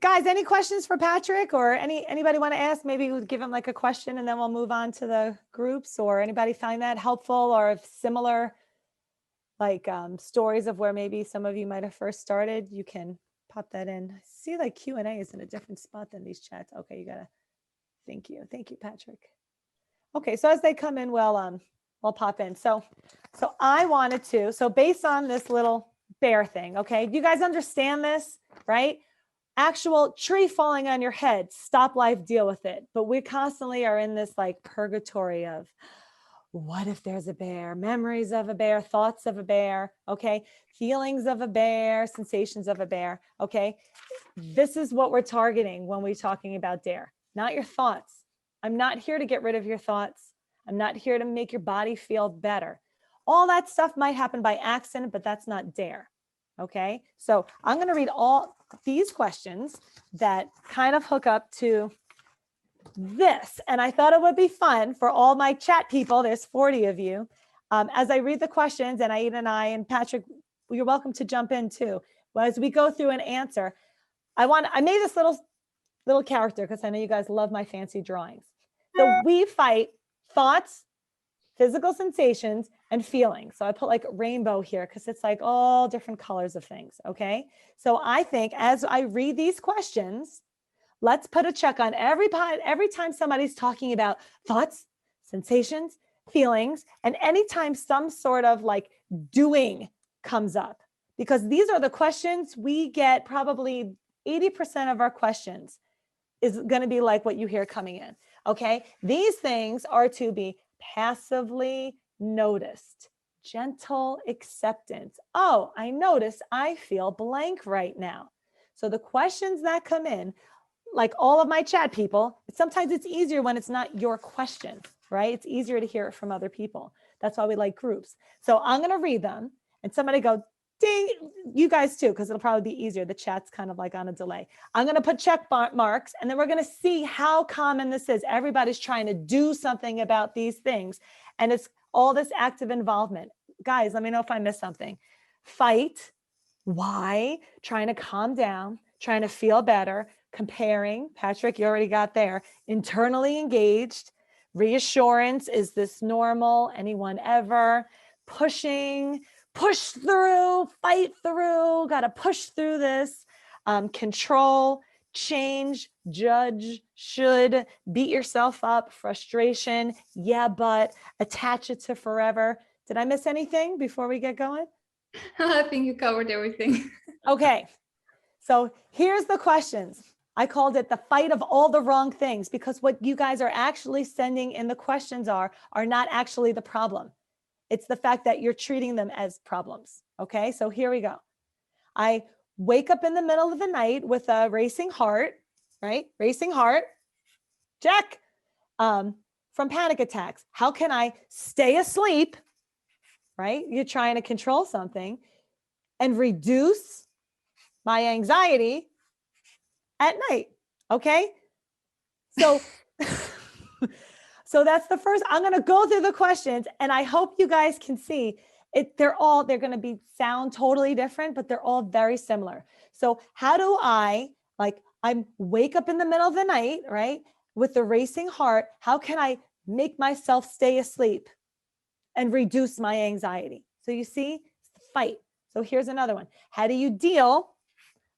guys, any questions for Patrick, or anybody want to ask? Maybe we'll give him like a question and then we'll move on to the groups, or anybody find that helpful, or if similar like stories of where maybe some of you might have first started, you can pop that in. I see like Q&A is in a different spot than these chats. Okay, you gotta, thank you, Patrick. Okay, so as they come in, we'll pop in. So I wanted to, so based on this little bear thing, okay, do you guys understand this, right? Actual tree falling on your head, stop life, deal with it. But we constantly are in this like purgatory of, what if there's a bear? Memories of a bear, thoughts of a bear, okay? Feelings of a bear, sensations of a bear, okay? This is what we're targeting when we're talking about dare, not your thoughts. I'm not here to get rid of your thoughts. I'm not here to make your body feel better. All that stuff might happen by accident, but that's not dare, okay? So I'm gonna read all these questions that kind of hook up to this, and I thought it would be fun for all my chat people, there's 40 of you, as I read the questions, and Aida and I and Patrick, you're welcome to jump in too. Well, as we go through and answer, I made this little character because I know you guys love my fancy drawings. So we fight thoughts, physical sensations, and feelings. So I put like rainbow here because it's like all different colors of things, okay? So I think as I read these questions, let's put a check on every time somebody's talking about thoughts, sensations, feelings, and anytime some sort of like doing comes up, because these are the questions we get. Probably 80% of our questions is going to be like what you hear coming in. Okay. These things are to be passively noticed, gentle acceptance. Oh, I notice I feel blank right now. So the questions that come in, like all of my chat people, sometimes it's easier when it's not your question, right? It's easier to hear it from other people. That's why we like groups. So I'm going to read them and somebody go, ding, you guys too, because it'll probably be easier. The chat's kind of like on a delay. I'm going to put check marks and then we're going to see how common this is. Everybody's trying to do something about these things. And it's all this active involvement. Guys, let me know if I missed something. Fight. Why? Trying to calm down, trying to feel better. Comparing, Patrick, you already got there. Internally engaged, reassurance, is this normal? Anyone ever? Pushing, push through, fight through, got to push through this. Control, change, judge, should, beat yourself up, frustration, yeah, but, attach it to forever. Did I miss anything before we get going? I think you covered everything. Okay, so here's the questions. I called it the fight of all the wrong things, because what you guys are actually sending in the questions are not actually the problem. It's the fact that you're treating them as problems. Okay, so here we go. I wake up in the middle of the night with a racing heart, right? Racing heart, check. From panic attacks. How can I stay asleep, right? You're trying to control something and reduce my anxiety at night. Okay. So, so that's the first. I'm going to go through the questions and I hope you guys can see it. They're going to sound totally different, but they're all very similar. So how do I wake up in the middle of the night, right? With the racing heart. How can I make myself stay asleep and reduce my anxiety? So you see, fight. So here's another one. How do you deal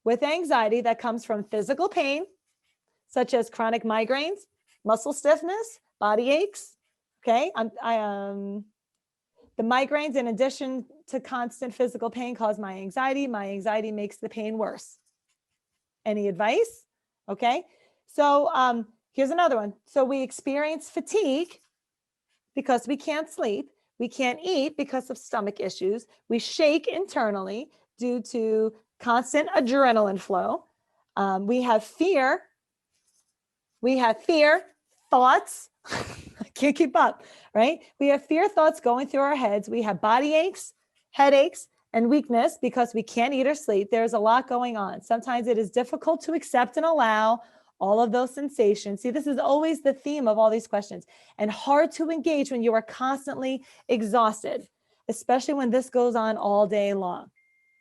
with anxiety that comes from physical pain, such as chronic migraines, muscle stiffness, body aches? Okay, the migraines, in addition to constant physical pain, cause my anxiety. My anxiety makes the pain worse. Any advice? Okay, so here's another one. So we experience fatigue because we can't sleep. We can't eat because of stomach issues. We shake internally due to constant adrenaline flow. We have fear. Thoughts. I can't keep up, right? We have fear thoughts going through our heads. We have body aches, headaches, and weakness because we can't eat or sleep. There's a lot going on. Sometimes it is difficult to accept and allow all of those sensations. See, this is always the theme of all these questions, and hard to engage when you are constantly exhausted, especially when this goes on all day long.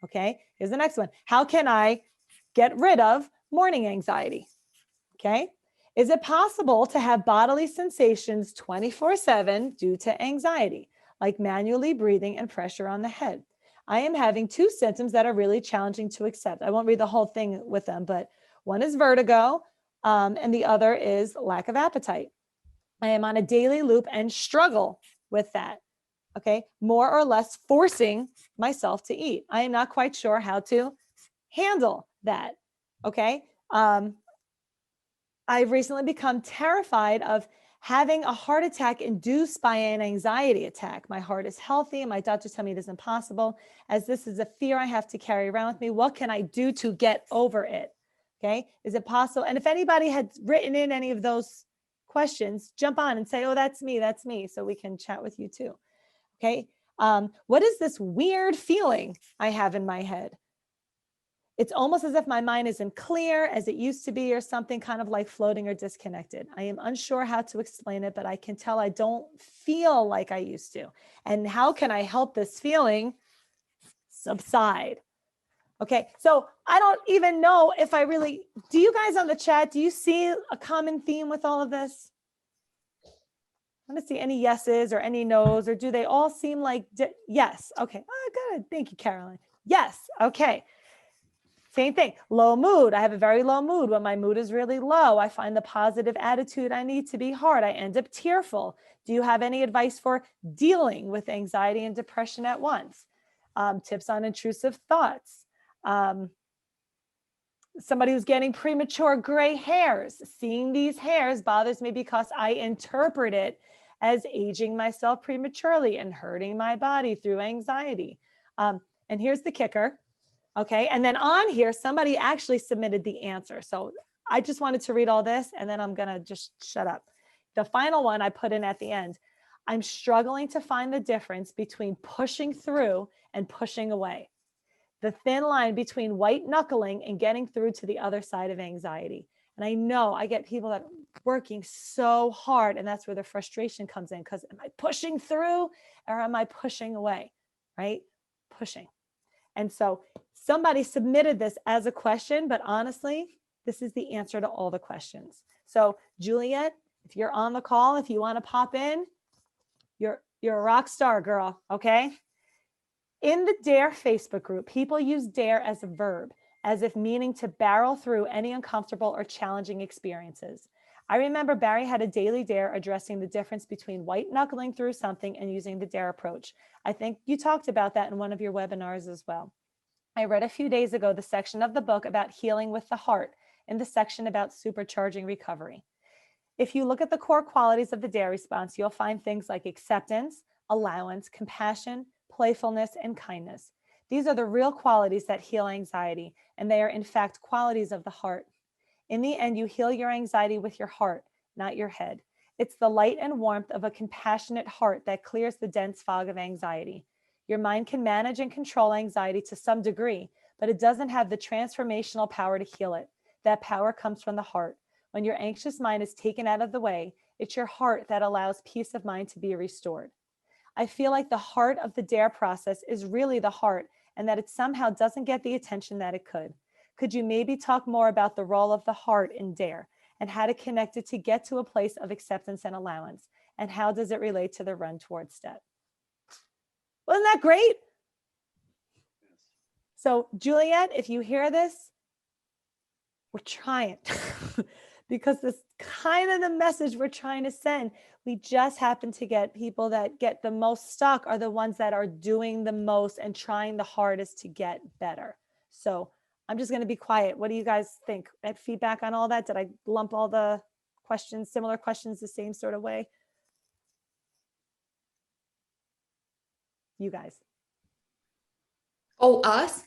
Okay, here's the next one. How can I get rid of morning anxiety. Okay. Is it possible to have bodily sensations 24/7 due to anxiety, like manually breathing and pressure on the head? I am having two symptoms that are really challenging to accept. I won't read the whole thing with them, but one is vertigo, and the other is lack of appetite. I am on a daily loop and struggle with that. Okay. More or less forcing myself to eat. I am not quite sure how to handle that. Okay. I've recently become terrified of having a heart attack induced by an anxiety attack. My heart is healthy and my doctors tell me it is impossible, as this is a fear I have to carry around with me. What can I do to get over it? Okay. Is it possible? And if anybody had written in any of those questions, jump on and say, oh, that's me, so we can chat with you too. Okay. What is this weird feeling I have in my head? It's almost as if my mind isn't clear as it used to be, or something kind of like floating or disconnected. I am unsure how to explain it, but I can tell I don't feel like I used to. And how can I help this feeling subside? Okay, so I don't even know if I really, do you guys on the chat, do you see a common theme with all of this? I want to see any yeses or any nos, or do they all seem like yes? Okay, oh, good. Thank you, Caroline. Yes, okay. Same thing, low mood. I have a very low mood. When my mood is really low, I find the positive attitude I need to be hard. I end up tearful. Do you have any advice for dealing with anxiety and depression at once? Tips on intrusive thoughts. Somebody who's getting premature gray hairs. Seeing these hairs bothers me because I interpret it as aging myself prematurely and hurting my body through anxiety. And here's the kicker. Okay. And then on here, somebody actually submitted the answer. So I just wanted to read all this and then I'm going to just shut up. The final one I put in at the end. I'm struggling to find the difference between pushing through and pushing away. The thin line between white knuckling and getting through to the other side of anxiety. And I know I get people that are working so hard, and that's where the frustration comes in, because am I pushing through or am I pushing away? Right? Pushing. And so somebody submitted this as a question, but honestly, this is the answer to all the questions. So Juliet, if you're on the call, if you want to pop in, you're a rock star, girl. Okay. In the DARE Facebook group, people use DARE as a verb, as if meaning to barrel through any uncomfortable or challenging experiences. I remember Barry had a daily DARE addressing the difference between white knuckling through something and using the DARE approach. I think you talked about that in one of your webinars as well. I read a few days ago the section of the book about healing with the heart in the section about supercharging recovery. If you look at the core qualities of the DARE response, you'll find things like acceptance, allowance, compassion, playfulness, and kindness. These are the real qualities that heal anxiety, and they are in fact qualities of the heart. In the end, you heal your anxiety with your heart, not your head. It's the light and warmth of a compassionate heart that clears the dense fog of anxiety. Your mind can manage and control anxiety to some degree, but it doesn't have the transformational power to heal it. That power comes from the heart. When your anxious mind is taken out of the way, it's your heart that allows peace of mind to be restored. I feel like the heart of the DARE process is really the heart, and that it somehow doesn't get the attention that it could. Could you maybe talk more about the role of the heart in DARE and how to connect it to get to a place of acceptance and allowance? And how does it relate to the run towards step? Wasn't that great? So Juliet, if you hear this, we're trying because this kind of the message we're trying to send. We just happen to get people that get the most stuck are the ones that are doing the most and trying the hardest to get better. So I'm just going to be quiet. What do you guys think? Feedback on all that? Did I lump all the questions, similar questions, the same sort of way? You guys. Oh, us?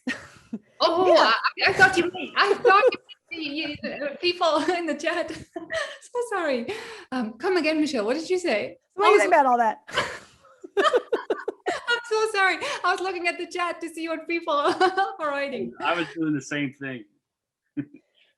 Oh, Yeah. I thought you meant, I thought you meant people in the chat. So sorry. Come again, Michelle. What did you say? What do you think about all that? I'm so sorry. I was looking at the chat to see what people are writing. I was doing the same thing.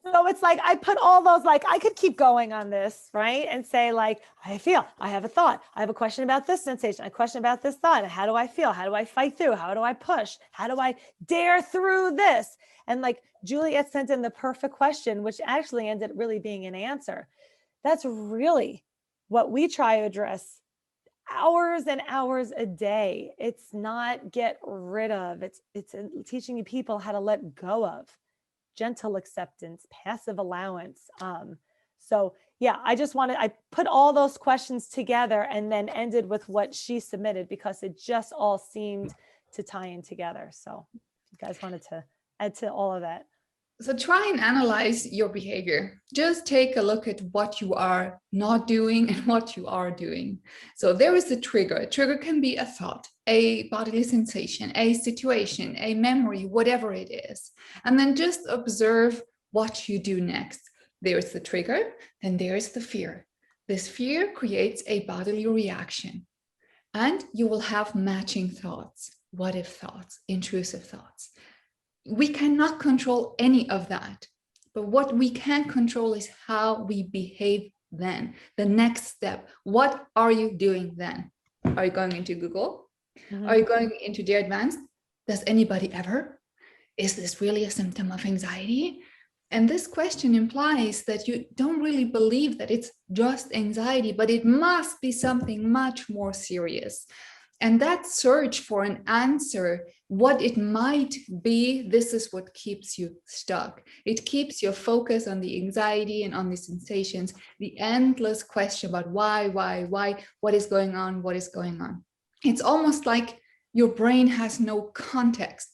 So it's like, I put all those, like, I could keep going on this, right? And say like, I feel, I have a thought, I have a question about this sensation, a question about this thought. How do I feel? How do I fight through? How do I push? How do I dare through this? And like Juliet sent in the perfect question, which actually ended up really being an answer. That's really what we try to address hours and hours a day. It's not get rid of, it's teaching you people how to let go of, gentle acceptance, passive allowance. So yeah, I put all those questions together and then ended with what she submitted because it just all seemed to tie in together. So if you guys wanted to add to all of that. So try and analyze your behavior. Just take a look at what you are not doing and what you are doing. So there is a trigger. A trigger can be a thought, a bodily sensation, a situation, a memory, whatever it is. And then just observe what you do next. There's the trigger, then there's the fear. This fear creates a bodily reaction. And you will have matching thoughts, what if thoughts, intrusive thoughts. We cannot control any of that. But what we can control is how we behave then. The next step. What are you doing then? Are you going into Google? Mm-hmm. Are you going into Dear Advanced? Does anybody ever? Is this really a symptom of anxiety? And this question implies that you don't really believe that it's just anxiety, but it must be something much more serious. And that search for an answer, what it might be, this is what keeps you stuck. It keeps your focus on the anxiety and on the sensations, the endless question about why, what is going on, what is going on. It's almost like your brain has no context.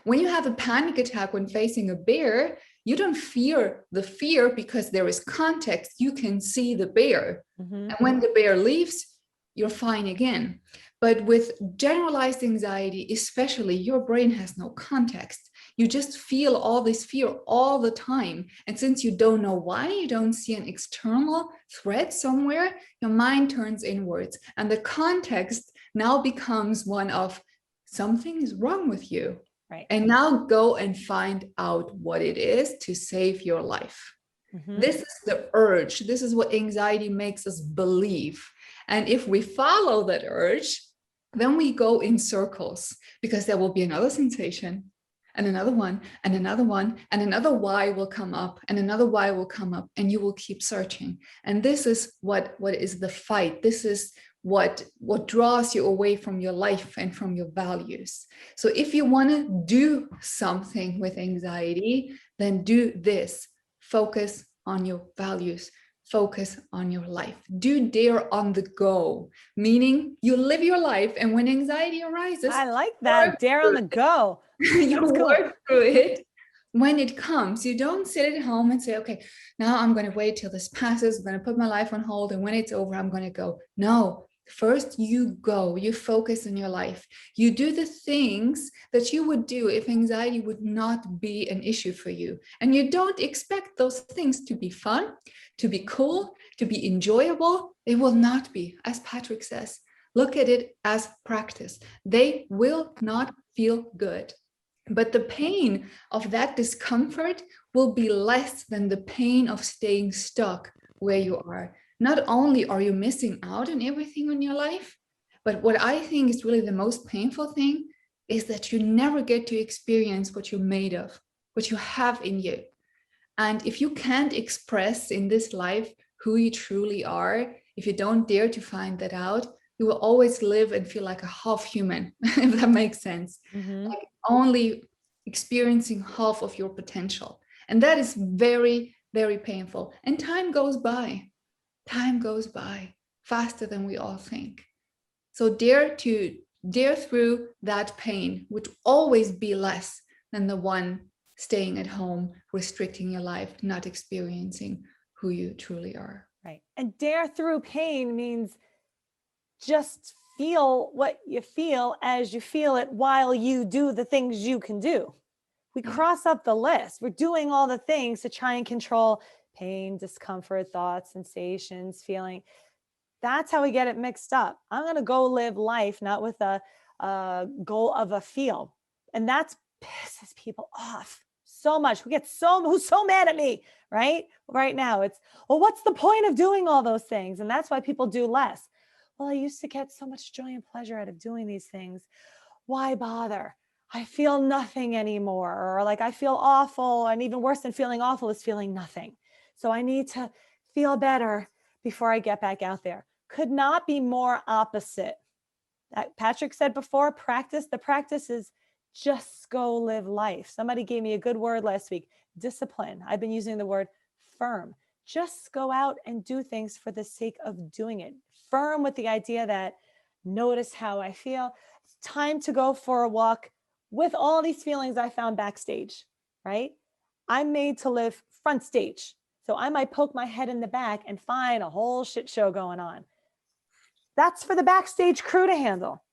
When you have a panic attack when facing a bear, you don't fear the fear because there is context. You can see the bear. Mm-hmm. And when the bear leaves, you're fine again. But with generalized anxiety, especially, your brain has no context. You just feel all this fear all the time. And since you don't know why, you don't see an external threat somewhere, your mind turns inwards. And the context now becomes one of something is wrong with you. Right. And now go and find out what it is to save your life. Mm-hmm. This is the urge. This is what anxiety makes us believe. And if we follow that urge, then we go in circles because there will be another sensation and another one and another one and another why will come up and another why will come up and you will keep searching. And this is what is the fight. This is what draws you away from your life and from your values. So if you want to do something with anxiety, then do this. Focus on your values. Focus on your life. Do dare on the go, meaning you live your life, and when anxiety arises, I like that. Dare on the go. You work through it. When it comes, you don't sit at home and say, okay, now I'm going to wait till this passes. I'm going to put my life on hold. And when it's over, I'm going to go. No, first you go, you focus on your life. You do the things that you would do if anxiety would not be an issue for you. And you don't expect those things to be fun, to be cool, to be enjoyable. They will not be, as Patrick says. Look at it as practice. They will not feel good. But the pain of that discomfort will be less than the pain of staying stuck where you are. Not only are you missing out on everything in your life, but what I think is really the most painful thing is that you never get to experience what you're made of, what you have in you. And if you can't express in this life who you truly are, if you don't dare to find that out, you will always live and feel like a half human, if that makes sense. Mm-hmm. Like only experiencing half of your potential. And that is very, very painful. And time goes by. Time goes by faster than we all think. So dare through that pain, which will always be less than the one staying at home, restricting your life, not experiencing who you truly are. Right. And dare through pain means just feel what you feel as you feel it while you do the things you can do. We cross up the list. We're doing all the things to try and control pain, discomfort, thoughts, sensations, feeling. That's how we get it mixed up. I'm going to go live life, not with a goal of a feel. And that pisses people off so much, who's so mad at me, right? Right now, it's, well, what's the point of doing all those things? And that's why people do less. Well, I used to get so much joy and pleasure out of doing these things. Why bother? I feel nothing anymore. Or like I feel awful. And even worse than feeling awful is feeling nothing. So I need to feel better before I get back out there. Could not be more opposite. Patrick said before, the practice is just go live life. Somebody gave me a good word last week, discipline. I've been using the word firm. Just go out and do things for the sake of doing it. Firm with the idea that notice how I feel. It's time to go for a walk with all these feelings I found backstage, right? I'm made to live front stage. So I might poke my head in the back and find a whole shit show going on. That's for the backstage crew to handle,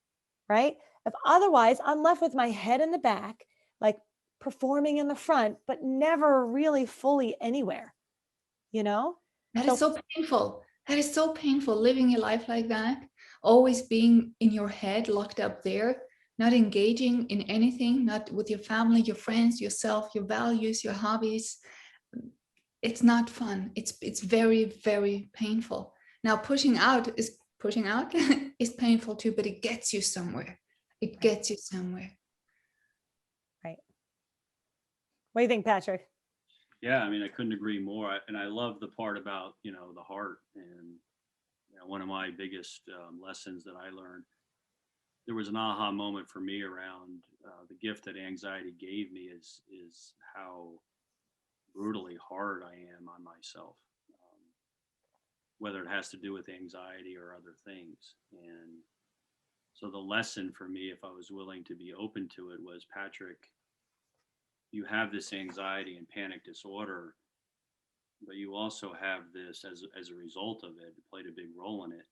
right? If otherwise, I'm left with my head in the back, like performing in the front, but never really fully anywhere, you know? That is So, so painful. That is so painful, living a life like that, always being in your head, locked up there, not engaging in anything, not with your family, your friends, yourself, your values, your hobbies. It's not fun. It's very, very painful. Now pushing out is painful too, but it gets you somewhere. It gets you somewhere. right. What do you think, Patrick? Yeah, I mean, I couldn't agree more. And I love the part about, the heart. And one of my biggest lessons that I learned, there was an aha moment for me around the gift that anxiety gave me is how brutally hard I am on myself, whether it has to do with anxiety or other things. And so the lesson for me, if I was willing to be open to it, was, Patrick, you have this anxiety and panic disorder, but you also have this as a result of it, played a big role in it,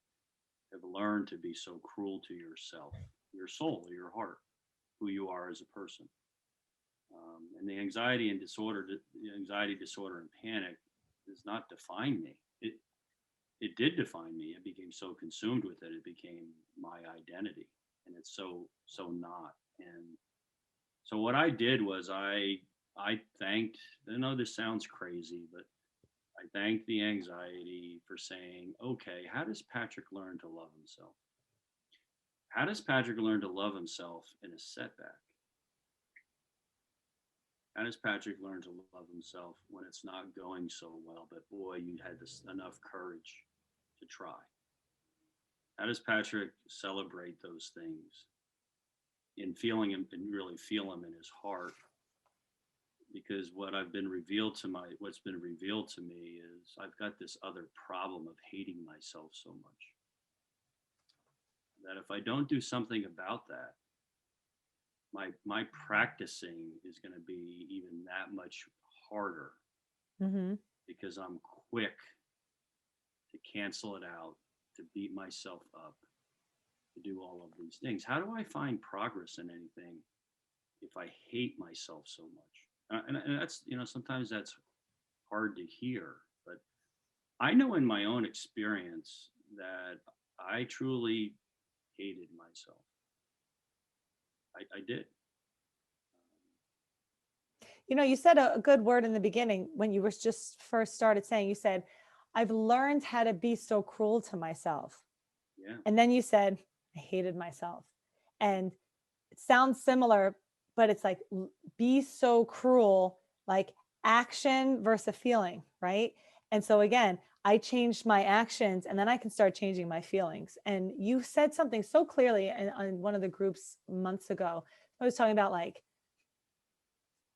have learned to be so cruel to yourself, your soul, your heart, who you are as a person. And the anxiety disorder and panic does not define me. It did define me. It became so consumed with it, it became my identity, and it's so not. And so what I did was I thanked. I know this sounds crazy, but I thanked the anxiety for saying, okay, how does Patrick learn to love himself? How does Patrick learn to love himself in a setback? How does Patrick learn to love himself when it's not going so well, but boy, you had enough courage to try? How does Patrick celebrate those things in feeling him and really feel him in his heart? Because what's been revealed to me is I've got this other problem of hating myself so much that if I don't do something about that, my practicing is going to be even that much harder, Mm-hmm. because I'm quick to cancel it out, to beat myself up, to do all of these things. How do I find progress in anything if I hate myself so much? And that's, sometimes that's hard to hear, but I know in my own experience that I truly hated myself. I did. You said a good word in the beginning when you were just first started saying, you said, I've learned how to be so cruel to myself. Yeah. And then you said, I hated myself. And it sounds similar, but it's like, be so cruel, like action versus a feeling, right? And so again, I changed my actions and then I can start changing my feelings. And you said something so clearly on one of the groups months ago. I was talking about like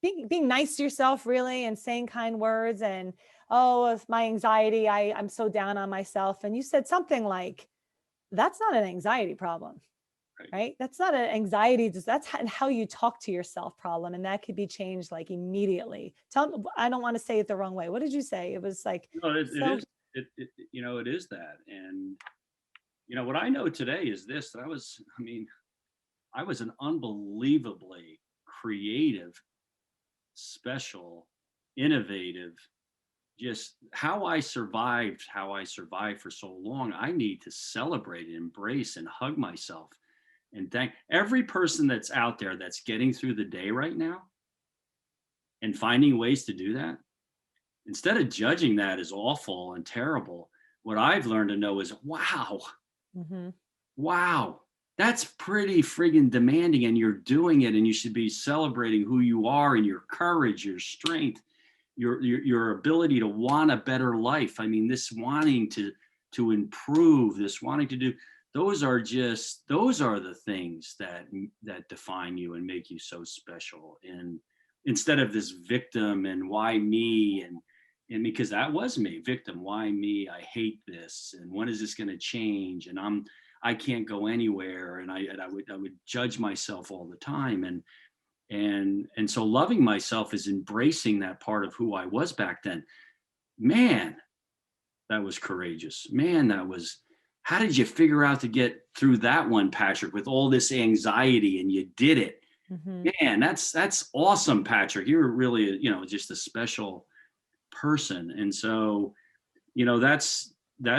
being nice to yourself, really, and saying kind words. And, oh, if my anxiety, I'm so down on myself. And you said something like, that's not an anxiety problem, right? That's not an anxiety. That's how you talk to yourself problem. And that could be changed like immediately. I don't want to say it the wrong way. What did you say? It was like, No, it so, is. It is that. And, what I know today is this, that I was an unbelievably creative, special, innovative, just how I survived for so long. I need to celebrate and embrace and hug myself and thank every person that's out there that's getting through the day right now. and finding ways to do that, instead of judging that as awful and terrible, what I've learned to know is, wow, Mhm. wow, that's pretty friggin' demanding, and you're doing it, and you should be celebrating who you are and your courage, your strength, your ability to want a better life. I mean, this wanting to improve, this wanting to do, those are the things that define you and make you so special. And instead of this victim and why me, and because that was me, victim, why me? I hate this, and when is this going to change? And I can't go anywhere, and I would judge myself all the time, and so loving myself is embracing that part of who I was back then. Man, that was courageous. Man, how did you figure out to get through that one, Patrick, with all this anxiety, and you did it? Mhm. Man, that's awesome, Patrick. You're really, just a special person. And so, that's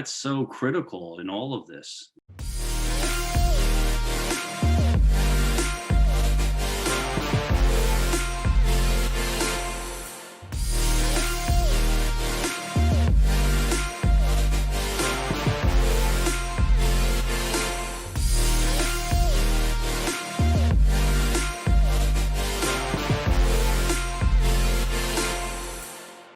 so critical in all of this.